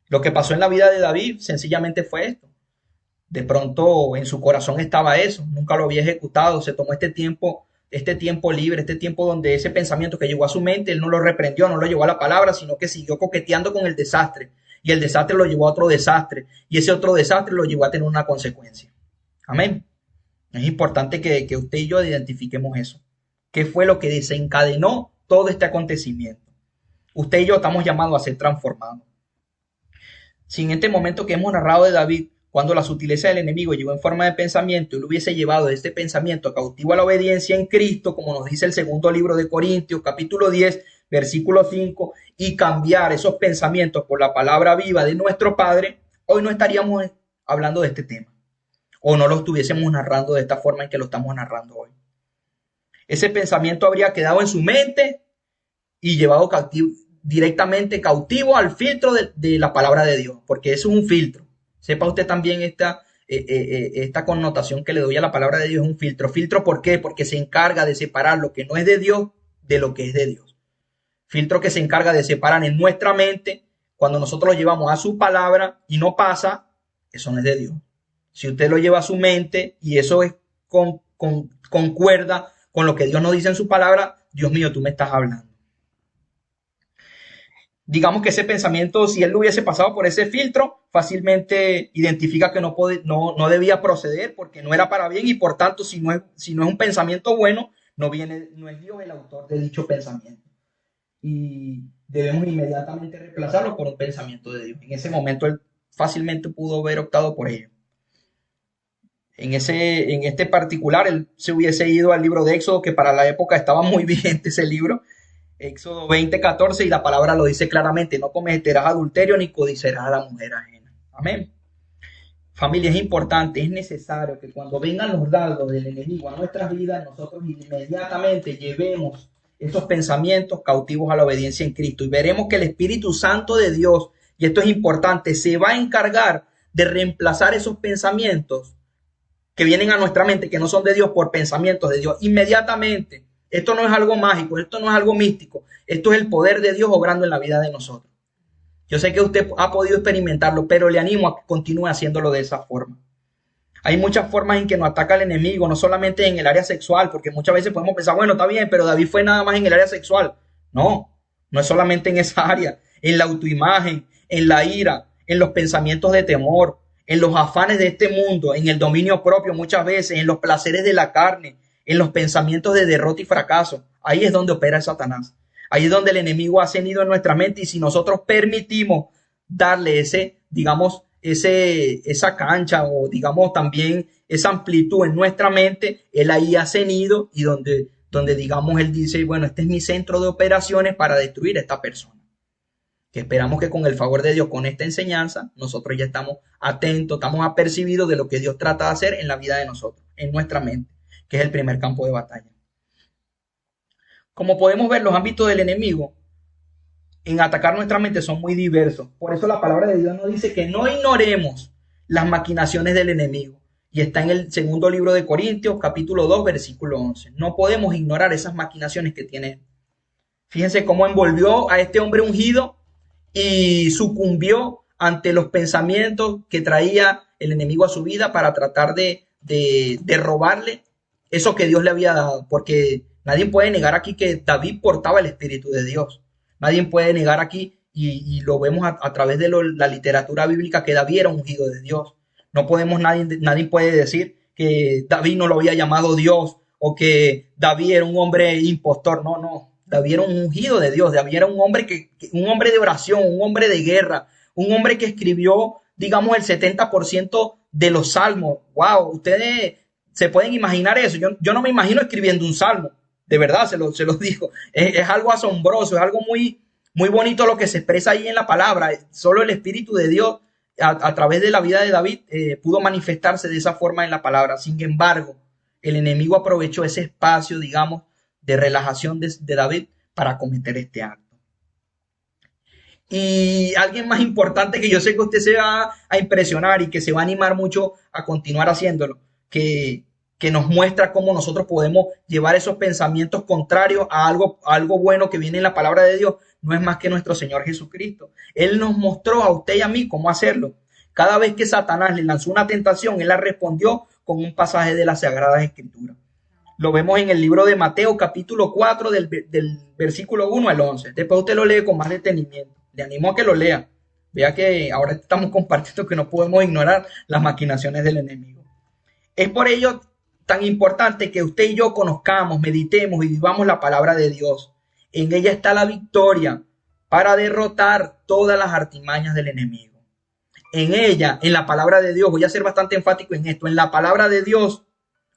Lo que pasó en la vida de David sencillamente fue esto. De pronto en su corazón estaba eso, nunca lo había ejecutado, se tomó este tiempo libre, este tiempo donde ese pensamiento que llegó a su mente, él no lo reprendió, no lo llevó a la palabra, sino que siguió coqueteando con el desastre. y el desastre lo llevó a otro desastre, y ese otro desastre lo llevó a tener una consecuencia. Amén. Es importante que usted y yo identifiquemos eso. ¿Qué fue lo que desencadenó todo este acontecimiento? Usted y yo estamos llamados a ser transformados. Si en este momento que hemos narrado de David, cuando la sutileza del enemigo llegó en forma de pensamiento y lo hubiese llevado este pensamiento cautivo a la obediencia en Cristo, como nos dice el segundo libro de Corintios, capítulo 10, versículo 5, y cambiar esos pensamientos por la palabra viva de nuestro Padre, hoy no estaríamos hablando de este tema, o no lo estuviésemos narrando de esta forma en que lo estamos narrando hoy. Ese pensamiento habría quedado en su mente y llevado directamente cautivo al filtro de la palabra de Dios, porque eso es un filtro. Sepa usted también esta connotación que le doy a la palabra de Dios, es un filtro. ¿Filtro por qué? Porque se encarga de separar lo que no es de Dios de lo que es de Dios. Filtro que se encarga de separar en nuestra mente cuando nosotros lo llevamos a su palabra y no pasa, eso no es de Dios. Si usted lo lleva a su mente y eso es concuerda con lo que Dios nos dice en su palabra, Dios mío, tú me estás hablando. Digamos que ese pensamiento, si él lo hubiese pasado por ese filtro, fácilmente identifica que no debía proceder porque no era para bien y por tanto, si no es un pensamiento bueno, no es Dios el autor de dicho pensamiento. Y debemos inmediatamente reemplazarlo por un pensamiento de Dios. En ese momento él fácilmente pudo haber optado por ello. En este particular, él se hubiese ido al libro de Éxodo, que para la época estaba muy vigente ese libro, Éxodo 20:14, y la palabra lo dice claramente: no cometerás adulterio ni codiciarás a la mujer ajena. Amén. Familia, es importante, es necesario que cuando vengan los dardos del enemigo a nuestras vidas, nosotros inmediatamente llevemos esos pensamientos cautivos a la obediencia en Cristo. Y veremos que el Espíritu Santo de Dios, y esto es importante, se va a encargar de reemplazar esos pensamientos que vienen a nuestra mente, que no son de Dios, por pensamientos de Dios. Inmediatamente. Esto no es algo mágico, esto no es algo místico. Esto es el poder de Dios obrando en la vida de nosotros. Yo sé que usted ha podido experimentarlo, pero le animo a que continúe haciéndolo de esa forma. Hay muchas formas en que nos ataca el enemigo, no solamente en el área sexual, porque muchas veces podemos pensar, bueno, está bien, pero David fue nada más en el área sexual. No es solamente en esa área, en la autoimagen, en la ira, en los pensamientos de temor, en los afanes de este mundo, en el dominio propio muchas veces, en los placeres de la carne, en los pensamientos de derrota y fracaso. Ahí es donde opera Satanás. Ahí es donde el enemigo ha cenido en nuestra mente, y si nosotros permitimos darle esa cancha, o digamos también esa amplitud en nuestra mente, él ahí ha cenido, y donde digamos él dice, bueno, este es mi centro de operaciones para destruir a esta persona. Que esperamos que con el favor de Dios, con esta enseñanza, nosotros ya estamos atentos, estamos apercibidos de lo que Dios trata de hacer en la vida de nosotros, en nuestra mente, que es el primer campo de batalla. Como podemos ver, los ámbitos del enemigo en atacar nuestra mente son muy diversos. Por eso la palabra de Dios nos dice que no ignoremos las maquinaciones del enemigo. Y está en el segundo libro de Corintios, capítulo 2, versículo 11. No podemos ignorar esas maquinaciones que tiene. Fíjense cómo envolvió a este hombre ungido y sucumbió ante los pensamientos que traía el enemigo a su vida para tratar de robarle eso que Dios le había dado. Porque nadie puede negar aquí que David portaba el Espíritu de Dios. Nadie puede negar aquí, y lo vemos a través de la literatura bíblica, que David era ungido de Dios. No podemos, nadie puede decir que David no lo había llamado Dios, o que David era un hombre impostor. No. David era un ungido de Dios. David era un hombre un hombre de oración, un hombre de guerra, un hombre que escribió, digamos, el 70% de los salmos. Wow, ustedes se pueden imaginar eso. Yo no me imagino escribiendo un salmo. De verdad, se los digo. Es algo asombroso, es algo muy, muy bonito lo que se expresa ahí en la palabra. Solo el Espíritu de Dios, a través de la vida de David, pudo manifestarse de esa forma en la palabra. Sin embargo, el enemigo aprovechó ese espacio, digamos, de relajación de David para cometer este acto. Y alguien más importante, que yo sé que usted se va a impresionar y que se va a animar mucho a continuar haciéndolo, que nos muestra cómo nosotros podemos llevar esos pensamientos contrarios a algo bueno que viene en la palabra de Dios, no es más que nuestro Señor Jesucristo. Él nos mostró a usted y a mí cómo hacerlo. Cada vez que Satanás le lanzó una tentación, él la respondió con un pasaje de las Sagradas Escrituras. Lo vemos en el libro de Mateo, capítulo 4, del versículo 1 al 11. Después usted lo lee con más detenimiento. Le animo a que lo lea. Vea que ahora estamos compartiendo que no podemos ignorar las maquinaciones del enemigo. Es por ello tan importante que usted y yo conozcamos, meditemos y vivamos la palabra de Dios. En ella está la victoria para derrotar todas las artimañas del enemigo. En ella, en la palabra de Dios, voy a ser bastante enfático en esto, en la palabra de Dios,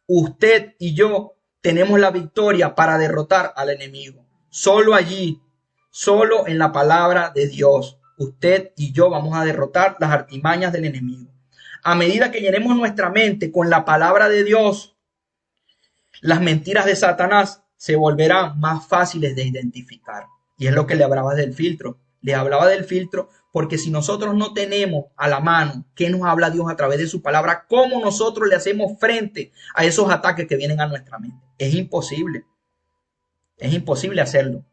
usted y yo tenemos la victoria para derrotar al enemigo. Solo allí, solo en la palabra de Dios, usted y yo vamos a derrotar las artimañas del enemigo. A medida que llenemos nuestra mente con la palabra de Dios, las mentiras de Satanás se volverán más fáciles de identificar. Y es lo que le hablaba del filtro. Le hablaba del filtro porque si nosotros no tenemos a la mano qué nos habla Dios a través de su palabra, ¿cómo nosotros le hacemos frente a esos ataques que vienen a nuestra mente? Es imposible. Es imposible hacerlo.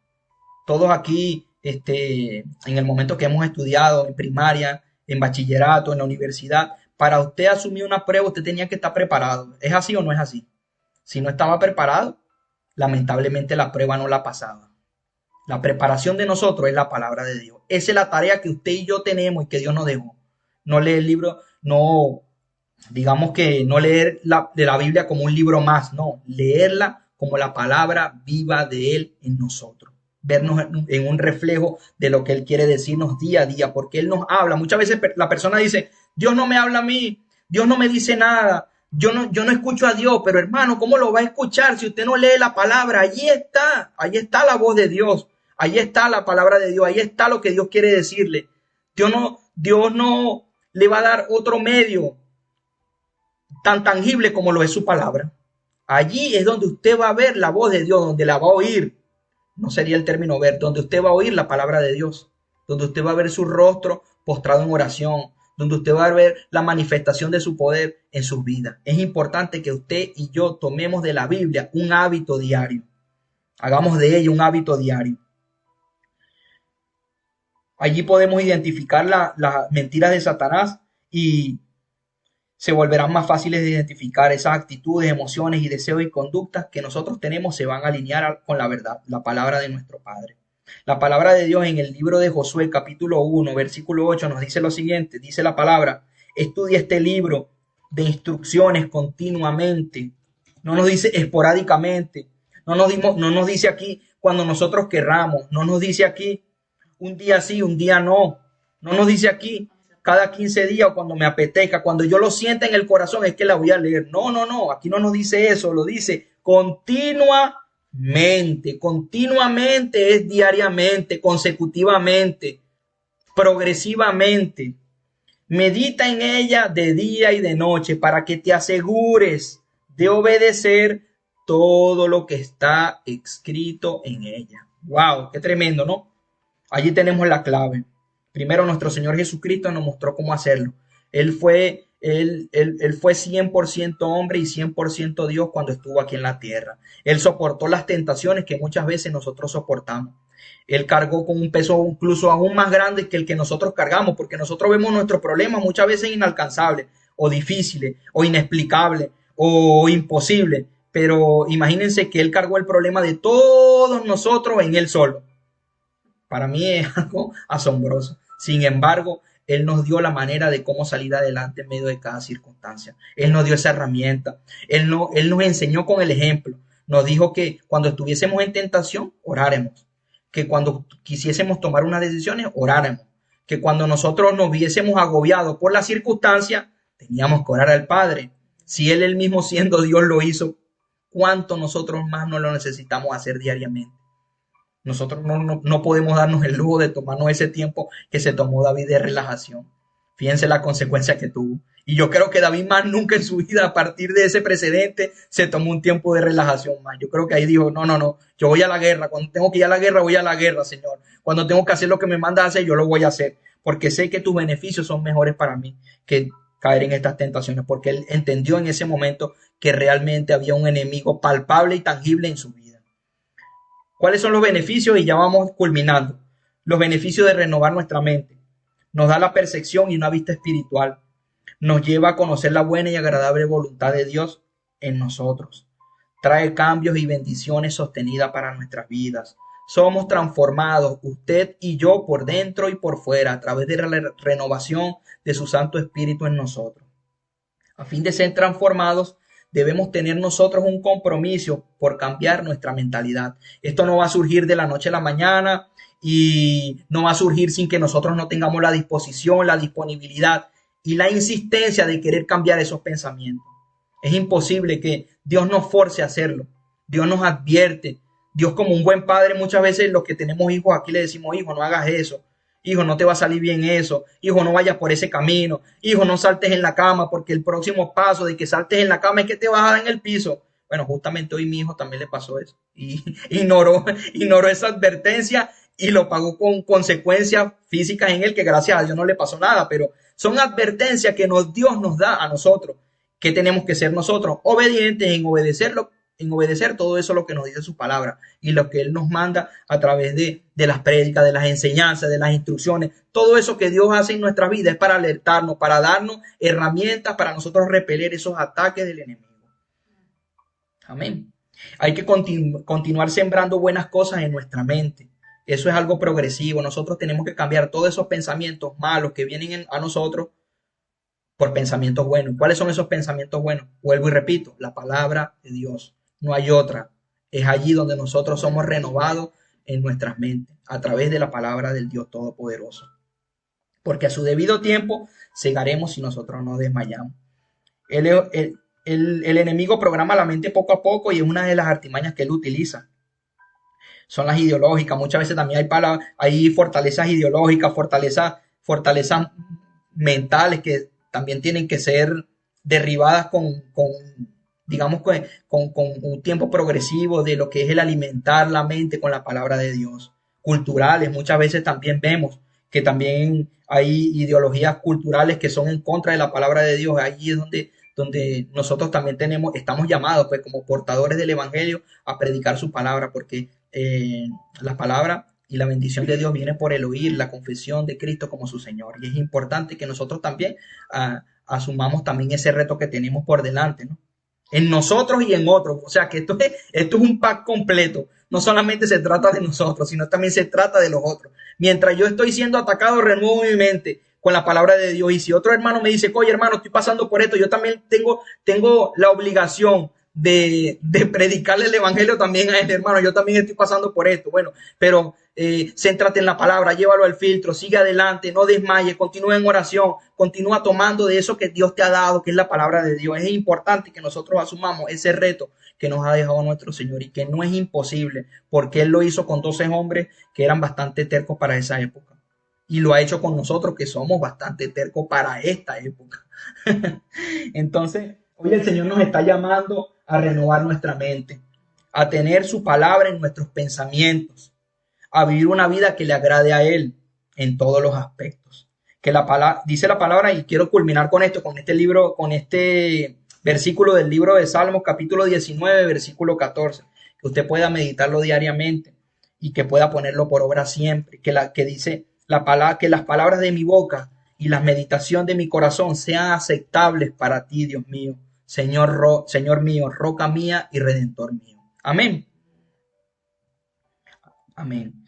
Todos aquí, en el momento que hemos estudiado en primaria, en bachillerato, en la universidad, para usted asumir una prueba, usted tenía que estar preparado. ¿Es así o no es así? Si no estaba preparado, lamentablemente la prueba no la pasaba. La preparación de nosotros es la palabra de Dios. Esa es la tarea que usted y yo tenemos y que Dios nos dejó. No leer el libro, no, digamos que no leer de la Biblia como un libro más, no, leerla como la palabra viva de Él en nosotros. Vernos en un reflejo de lo que Él quiere decirnos día a día, porque Él nos habla. Muchas veces la persona dice, Dios no me habla a mí, Dios no me dice nada, yo no escucho a Dios, pero hermano, ¿cómo lo va a escuchar si usted no lee la palabra? Ahí está la voz de Dios, ahí está la palabra de Dios, ahí está lo que Dios quiere decirle. Dios no le va a dar otro medio tan tangible como lo es su palabra. Allí es donde usted va a ver la voz de Dios, donde la va a oír. No sería el término ver, donde usted va a oír la palabra de Dios, donde usted va a ver su rostro postrado en oración, donde usted va a ver la manifestación de su poder en sus vidas. Es importante que usted y yo tomemos de la Biblia un hábito diario. Hagamos de ella un hábito diario. Allí podemos identificar las mentiras de Satanás y se volverán más fáciles de identificar esas actitudes, emociones y deseos y conductas que nosotros tenemos se van a alinear con la verdad, la palabra de nuestro Padre. La palabra de Dios en el libro de Josué, capítulo 1, versículo 8, nos dice lo siguiente, dice la palabra, estudia este libro de instrucciones continuamente, no nos dice esporádicamente, no nos dice aquí cuando nosotros querramos, no nos dice aquí un día sí, un día no, no nos dice aquí cada 15 días o cuando me apetezca, cuando yo lo sienta en el corazón es que la voy a leer. No, aquí no nos dice eso, lo dice continuamente es diariamente, consecutivamente, progresivamente. Medita en ella de día y de noche para que te asegures de obedecer todo lo que está escrito en ella. Wow, qué tremendo, ¿no? Allí tenemos la clave. Primero, nuestro Señor Jesucristo nos mostró cómo hacerlo. Él fue 100% hombre y 100% Dios cuando estuvo aquí en la tierra. Él soportó las tentaciones que muchas veces nosotros soportamos. Él cargó con un peso incluso aún más grande que el que nosotros cargamos, porque nosotros vemos nuestros problemas muchas veces inalcanzables, o difíciles, o inexplicables, o imposibles. Pero imagínense que Él cargó el problema de todos nosotros en Él solo. Para mí es algo asombroso. Sin embargo, Él nos dio la manera de cómo salir adelante en medio de cada circunstancia. Él nos dio esa herramienta. Él nos enseñó con el ejemplo. Nos dijo que cuando estuviésemos en tentación, oráremos. Que cuando quisiésemos tomar unas decisiones, oráremos. Que cuando nosotros nos viésemos agobiados por las circunstancias, teníamos que orar al Padre. Si Él mismo siendo Dios lo hizo, ¿cuánto nosotros más no lo necesitamos hacer diariamente? Nosotros no podemos darnos el lujo de tomarnos ese tiempo que se tomó David de relajación. Fíjense la consecuencia que tuvo. Y yo creo que David más nunca en su vida, a partir de ese precedente, se tomó un tiempo de relajación más. Yo creo que ahí dijo, no, yo voy a la guerra. Cuando tengo que ir a la guerra, voy a la guerra, Señor. Cuando tengo que hacer lo que me mandas a hacer, yo lo voy a hacer. Porque sé que tus beneficios son mejores para mí que caer en estas tentaciones. Porque él entendió en ese momento que realmente había un enemigo palpable y tangible en su vida. ¿Cuáles son los beneficios? Y ya vamos culminando. Los beneficios de renovar nuestra mente. Nos da la percepción y una vista espiritual. Nos lleva a conocer la buena y agradable voluntad de Dios en nosotros. Trae cambios y bendiciones sostenidas para nuestras vidas. somos transformados, usted y yo, por dentro y por fuera, a través de la renovación de su Santo Espíritu en nosotros. A fin de ser transformados, debemos tener nosotros un compromiso por cambiar nuestra mentalidad. Esto no va a surgir de la noche a la mañana y no va a surgir sin que nosotros no tengamos la disposición, la disponibilidad y la insistencia de querer cambiar esos pensamientos. Es imposible que Dios nos force a hacerlo. Dios nos advierte. Dios, como un buen padre, muchas veces los que tenemos hijos aquí le decimos: hijo, no hagas eso. Hijo, no te va a salir bien eso. Hijo, no vayas por ese camino. Hijo, no saltes en la cama, porque el próximo paso de que saltes en la cama es que te vas a dar en el piso. Bueno, justamente hoy mi hijo también le pasó eso. Y ignoró esa advertencia y lo pagó con consecuencias físicas en él, que gracias a Dios no le pasó nada. Pero son advertencias que Dios nos da a nosotros. ¿Qué tenemos que ser nosotros? Obedientes en obedecer todo eso lo que nos dice su palabra y lo que Él nos manda a través de las prédicas, de las enseñanzas, de las instrucciones. Todo eso que Dios hace en nuestra vida es para alertarnos, para darnos herramientas para nosotros repeler esos ataques del enemigo. Amén. Hay que continuar sembrando buenas cosas en nuestra mente. Eso es algo progresivo. Nosotros tenemos que cambiar todos esos pensamientos malos que vienen a nosotros por pensamientos buenos. ¿Cuáles son esos pensamientos buenos? Vuelvo y repito, la palabra de Dios. No hay otra. Es allí donde nosotros somos renovados en nuestras mentes, a través de la palabra del Dios Todopoderoso. Porque a su debido tiempo segaremos si nosotros no desmayamos. El enemigo programa la mente poco a poco y es una de las artimañas que él utiliza. Son las ideológicas. Muchas veces también hay fortalezas ideológicas, fortalezas mentales que también tienen que ser derribadas digamos, con un tiempo progresivo de lo que es el alimentar la mente con la palabra de Dios. Culturales, muchas veces también vemos que también hay ideologías culturales que son en contra de la palabra de Dios. Ahí es donde nosotros también estamos llamados, pues, como portadores del evangelio, a predicar su palabra, porque la palabra y la bendición de Dios viene por el oír la confesión de Cristo como su Señor. Y es importante que nosotros también asumamos también ese reto que tenemos por delante, ¿no? En nosotros y en otros. O sea que esto es un pack completo. No solamente se trata de nosotros, sino también se trata de los otros. Mientras yo estoy siendo atacado, renuevo mi mente con la palabra de Dios. Y si otro hermano me dice: oye, hermano, estoy pasando por esto, yo también tengo la obligación de predicarle el evangelio también a él, hermano. Yo también estoy pasando por esto. Bueno, pero céntrate en la palabra, llévalo al filtro, sigue adelante, no desmayes, continúa en oración, continúa tomando de eso que Dios te ha dado, que es la palabra de Dios. Es importante que nosotros asumamos ese reto que nos ha dejado nuestro Señor y que no es imposible, porque Él lo hizo con 12 hombres que eran bastante tercos para esa época. Y lo ha hecho con nosotros, que somos bastante tercos para esta época. Entonces, hoy el Señor nos está llamando a renovar nuestra mente, a tener su palabra en nuestros pensamientos, a vivir una vida que le agrade a Él en todos los aspectos. Que dice la palabra, y quiero culminar con esto, con este versículo del libro de Salmos, capítulo 19, versículo 14, que usted pueda meditarlo diariamente y que pueda ponerlo por obra siempre, que dice que las palabras de mi boca y la meditación de mi corazón sean aceptables para ti, Dios mío, Señor mío, roca mía y redentor mío. Amén. Amén.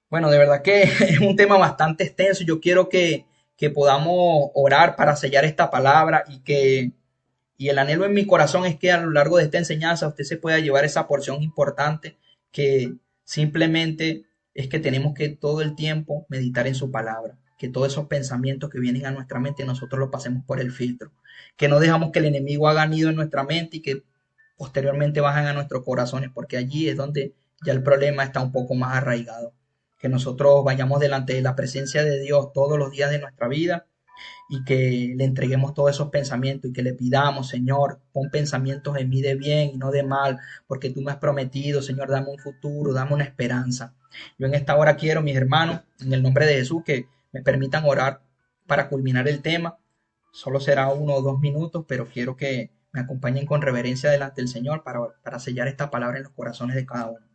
Bueno, de verdad que es un tema bastante extenso. Yo quiero que podamos orar para sellar esta palabra y el anhelo en mi corazón es que a lo largo de esta enseñanza usted se pueda llevar esa porción importante que simplemente es que tenemos que todo el tiempo meditar en su palabra, que todos esos pensamientos que vienen a nuestra mente nosotros los pasemos por el filtro, que no dejamos que el enemigo haga nido en nuestra mente y que posteriormente bajen a nuestros corazones, porque allí es donde ya el problema está un poco más arraigado. Que nosotros vayamos delante de la presencia de Dios todos los días de nuestra vida y que le entreguemos todos esos pensamientos y que le pidamos: Señor, pon pensamientos en mí de bien y no de mal, porque tú me has prometido, Señor, dame un futuro, dame una esperanza. Yo en esta hora quiero, mis hermanos, en el nombre de Jesús, que me permitan orar para culminar el tema. Solo será 1 o 2 minutos, pero quiero que me acompañen con reverencia delante del Señor para sellar esta palabra en los corazones de cada uno.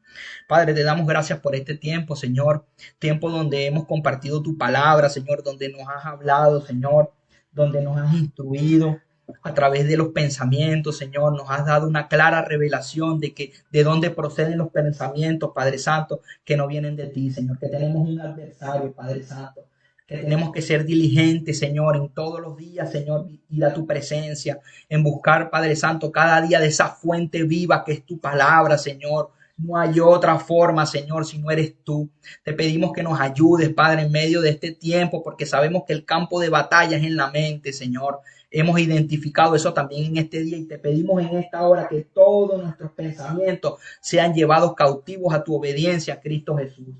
Padre, te damos gracias por este tiempo, Señor, tiempo donde hemos compartido tu palabra, Señor, donde nos has hablado, Señor, donde nos has instruido, a través de los pensamientos, Señor, nos has dado una clara revelación de dónde proceden los pensamientos, Padre Santo, que no vienen de ti, Señor, que tenemos un adversario, Padre Santo, que tenemos que ser diligentes, Señor, en todos los días, Señor, ir a tu presencia, en buscar, Padre Santo, cada día de esa fuente viva que es tu palabra, Señor. No hay otra forma, Señor, si no eres tú. Te pedimos que nos ayudes, Padre, en medio de este tiempo, porque sabemos que el campo de batalla es en la mente, Señor. Hemos identificado eso también en este día y te pedimos en esta hora que todos nuestros pensamientos sean llevados cautivos a tu obediencia, Cristo Jesús.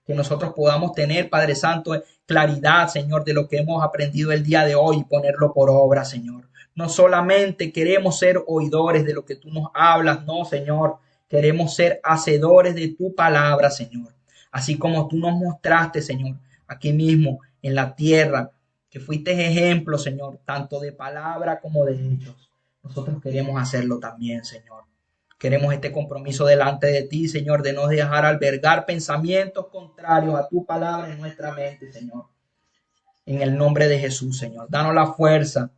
Que nosotros podamos tener, Padre Santo, claridad, Señor, de lo que hemos aprendido el día de hoy y ponerlo por obra, Señor. No solamente queremos ser oidores de lo que tú nos hablas, no, Señor. Queremos ser hacedores de tu palabra, Señor. Así como tú nos mostraste, Señor, aquí mismo en la tierra, que fuiste ejemplo, Señor, tanto de palabra como de hechos. Nosotros queremos hacerlo también, Señor. Queremos este compromiso delante de ti, Señor, de no dejar albergar pensamientos contrarios a tu palabra en nuestra mente, Señor. En el nombre de Jesús, Señor. Danos la fuerza,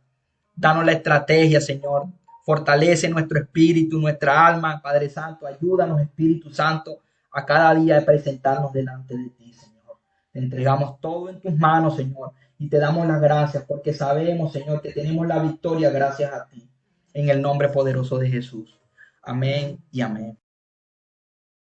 danos la estrategia, Señor. Fortalece nuestro espíritu, nuestra alma, Padre Santo. Ayúdanos, Espíritu Santo, a cada día de presentarnos delante de ti, Señor. Te entregamos todo en tus manos, Señor, y te damos las gracias porque sabemos, Señor, que tenemos la victoria gracias a ti. En el nombre poderoso de Jesús. Amén y amén.